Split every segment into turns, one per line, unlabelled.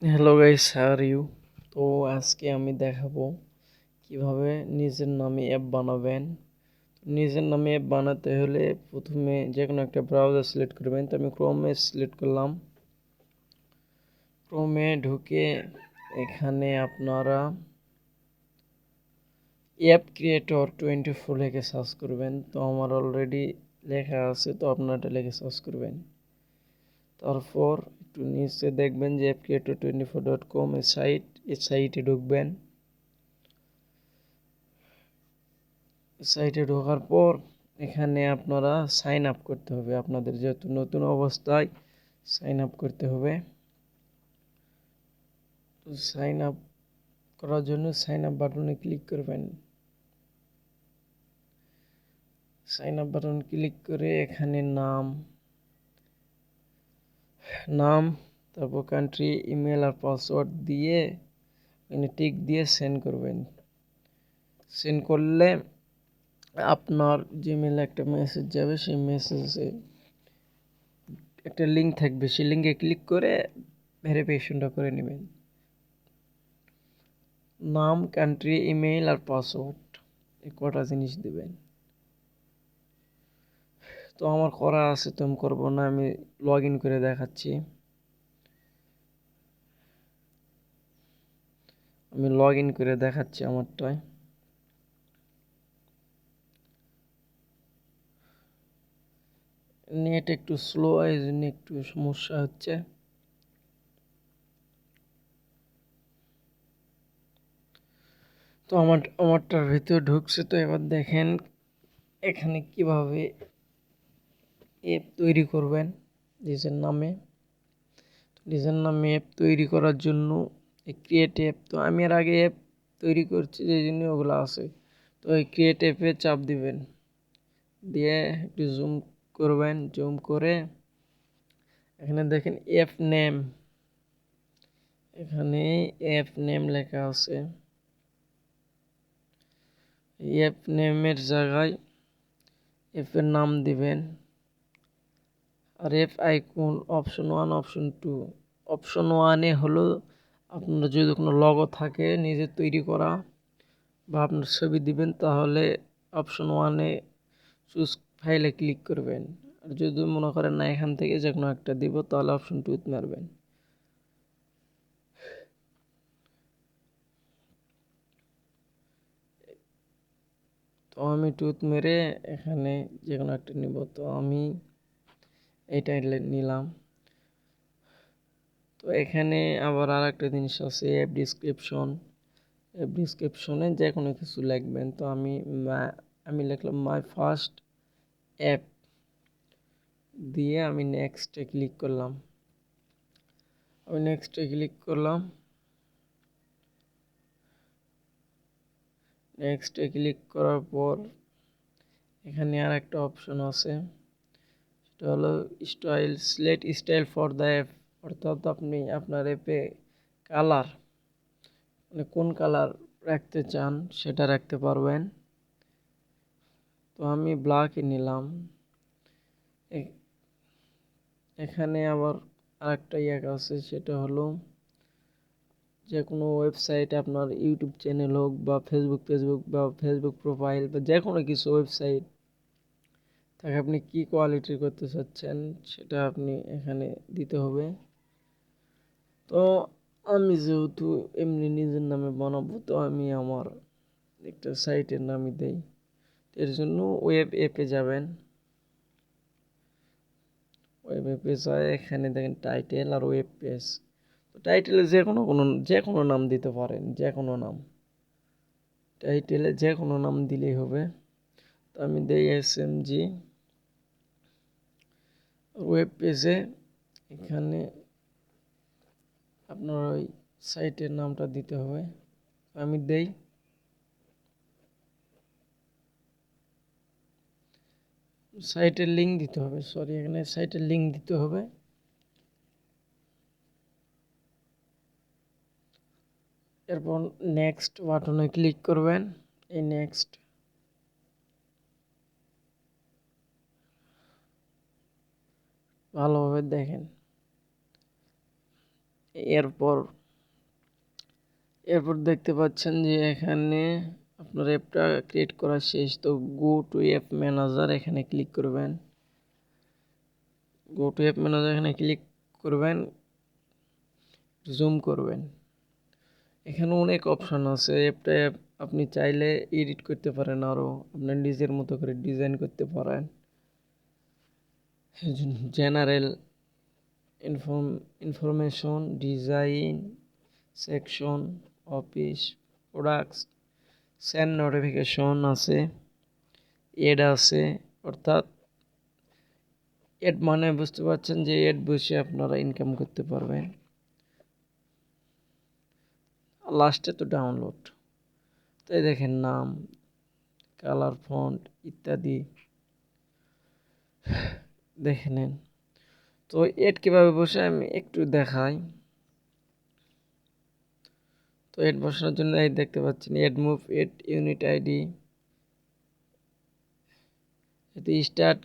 Hello guys, how are you? তো আজকে আমি দেখাবো কিভাবে নিজের নামে অ্যাপ বানাবেন। নিজের নামে অ্যাপ বানাতে হলে প্রথমে যে কোনো একটা ব্রাউজার সিলেক্ট করবেন। তো আমি ক্রোমে সিলেক্ট করলাম। ক্রোমে ঢুকে এখানে আপনারা অ্যাপ ক্রিয়েটর 24 লিখে সার্চ করবেন। তো আমার অলরেডি লেখা আছে, তো আপনারা এটা লিখে সার্চ করবেন। তারপর একটু নিচে দেখবেন যে appcreator24.com এই সাইটে ঢুকবেন। সাইটে ঢোকার পর এখানে আপনারা সাইন আপ করতে হবে। আপনাদের যেহেতু নতুন অবস্থায় সাইন আপ করতে হবে। তো সাইন আপ করার জন্য সাইন আপ বাটনে ক্লিক করবেন। সাইন আপ বাটন ক্লিক করে এখানে নাম তারপর কান্ট্রি, ইমেল আর পাসওয়ার্ড দিয়ে এখানে টিক দিয়ে সেন্ড করবেন। সেন্ড করলে আপনার জিমেলে একটা মেসেজ যাবে। সেই মেসেজে একটা লিঙ্ক থাকবে, সেই লিঙ্কে ক্লিক করে ভেরিফিকেশনটা করে নেবেন। নাম, কান্ট্রি, ইমেইল আর পাসওয়ার্ড, এই কটা জিনিস দিবেন। তো আমার করা আছে, তো আমি করবো না, আমি লগ ইন করে দেখাচ্ছি। আমি লগ ইন করে দেখাচ্ছি আমারটায়। নেট একটু স্লো, এই জন্য একটু সমস্যা হচ্ছে। তো আমারটার ভিতরে ঢুকছে। তো এবার দেখেন এখানে কিভাবে অ্যাপ তৈরি করবেন নিজের নামে। নিজের নামে অ্যাপ তৈরি করার জন্য ক্রিয়েট অ্যাপ, তো আমি এর আগে অ্যাপ তৈরি করছি যে জন্য ওগুলো আছে। তো এই ক্রিয়েট অ্যাপে চাপ দিবেন, দিয়ে একটু জুম করবেন। জুম করে এখানে দেখেন অ্যাপ নেম, এখানে অ্যাপ নেম লেখা আছে। অ্যাপ নেমের জায়গায় অ্যাপের নাম দিবেন। আর app icon option 1, option 2। Option 1-এ হলো আপনার যদি কোনো লগো থাকে নিজের তৈরি করা বা আপনার ছবি দিবেন, তাহলে অপশন 1-এ চুজ ফাইলে ক্লিক করবেন। আর যদি মনে করেন না এখান থেকে যে কোনো একটা দিব, তাহলে অপশন 2-তে মারবেন। তো আমি টুথ মেরে এখানে যে কোনো একটা নিব। তো আমি এইটাই নিলাম। তো এখানে আবার আর একটা জিনিস আছে, অ্যাপ ডিসক্রিপশন। অ্যাপ ডিসক্রিপশনে যে কোনো কিছু লিখবেন। তো আমি লিখলাম মাই ফার্স্ট অ্যাপ, দিয়ে আমি নেক্সটে ক্লিক করলাম। আমি নেক্সটে ক্লিক করলাম। নেক্সটে ক্লিক করার পর এখানে আর একটা অপশন আছে, সেটা হলো select style for the app. অর্থাৎ আপনি আপনার অ্যাপে কালার, মানে কোন কালার রাখতে চান সেটা রাখতে পারবেন। তো আমি ব্ল্যাকই নিলাম। এখানে আবার আরেকটা আছে, সেটা হলো যে কোনো ওয়েবসাইটে আপনার ইউটিউব চ্যানেল হোক বা ফেসবুক প্রোফাইল বা যে কোনো কিছু ওয়েবসাইট, তাকে আপনি কি কোয়ালিটির করতে চাচ্ছেন সেটা আপনি এখানে দিতে হবে। তো আমি যেহেতু এমনি নিজের নামে বানাবো, তো আমি আমার একটা সাইটের নামই দেই। এর জন্য ওয়েব অ্যাপে যাবেন। ওয়েব অ্যাপে যায় এখানে দেখেন টাইটেল আর ওয়েব পেজ। তো টাইটেলে যে কোনো নাম দিতে পারেন, যে কোনো নাম। টাইটেলে যে কোনো নাম দিলেই হবে। তো আমি দেই SMG। ওয়েব পেজে এখানে আপনার ওই সাইটের নামটা দিতে হবে। আমি দেই। সাইটের লিঙ্ক দিতে হবে, সরি, এখানে সাইটের লিঙ্ক দিতে হবে। এরপর নেক্সট বাটনে ক্লিক করবেন। এই নেক্সট, ভালোভাবে দেখেন। এরপর এরপর দেখতে পাচ্ছেন যে এখানে আপনার অ্যাপটা ক্রিয়েট করা শেষ। তো গো টু অ্যাপ ম্যানেজার এখানে ক্লিক করবেন। গো টু অ্যাপ ম্যানেজার এখানে ক্লিক করবেন, জুম করবেন। এখানে অনেক অপশন আছে। অ্যাপটা আপনি চাইলে এডিট করতে পারেন, আরও আপনার নিজের মতো করে ডিজাইন করতে পারেন। General information, design, section, office, products, send notification আছে, এড আছে। অর্থাৎ এড মানে বুঝতে পারছেন যে এড বসে আপনারা ইনকাম করতে পারবেন। লাস্টে তো ডাউনলোড, তাই দেখেন নাম, কালার, ফন্ট ইত্যাদি দেখে নেন। তো এড কীভাবে বসে আমি একটু দেখাই। তো এড বসানোর জন্য এই দেখতে পাচ্ছেন AdMob, ad unit ID, এতে স্টার্ট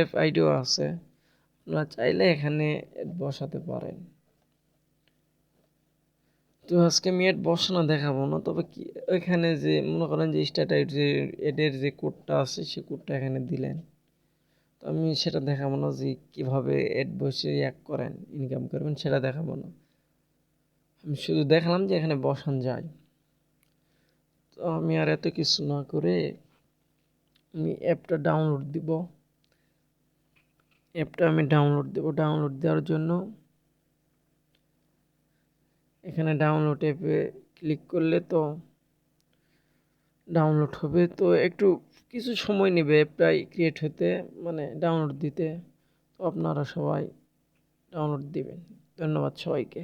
এফ আইডিও আছে। আপনারা চাইলে এখানে এড বসাতে পারেন। তো আজকে আমি এড বসানো দেখাবো না, তবে কি ওইখানে যে মনে করেন যে এডের যে কোডটা আছে সেই কোডটা এখানে দিলেন। তো আমি সেটা দেখাবো না যে কীভাবে এড বসে করেন, ইনকাম করবেন, সেটা দেখাবো না। আমি শুধু দেখালাম যে এখানে বসান যায়। তো আমি আর এত কিছু না করে আমি অ্যাপটা ডাউনলোড দিব। ডাউনলোড দেওয়ার জন্য এখানে ডাউনলোড অ্যাপে ক্লিক করলে তো ডাউনলোড হবে। তো একটু কিছু সময় নেবে অ্যাপটাই ক্রিয়েট হতে, মানে ডাউনলোড দিতে। তো আপনারা সবাই ডাউনলোড দিবেন। ধন্যবাদ সবাইকে।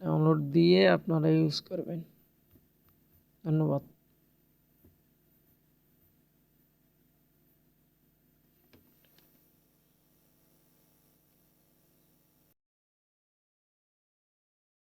ডাউনলোড দিয়ে আপনারা ইউজ করবেন। ধন্যবাদ।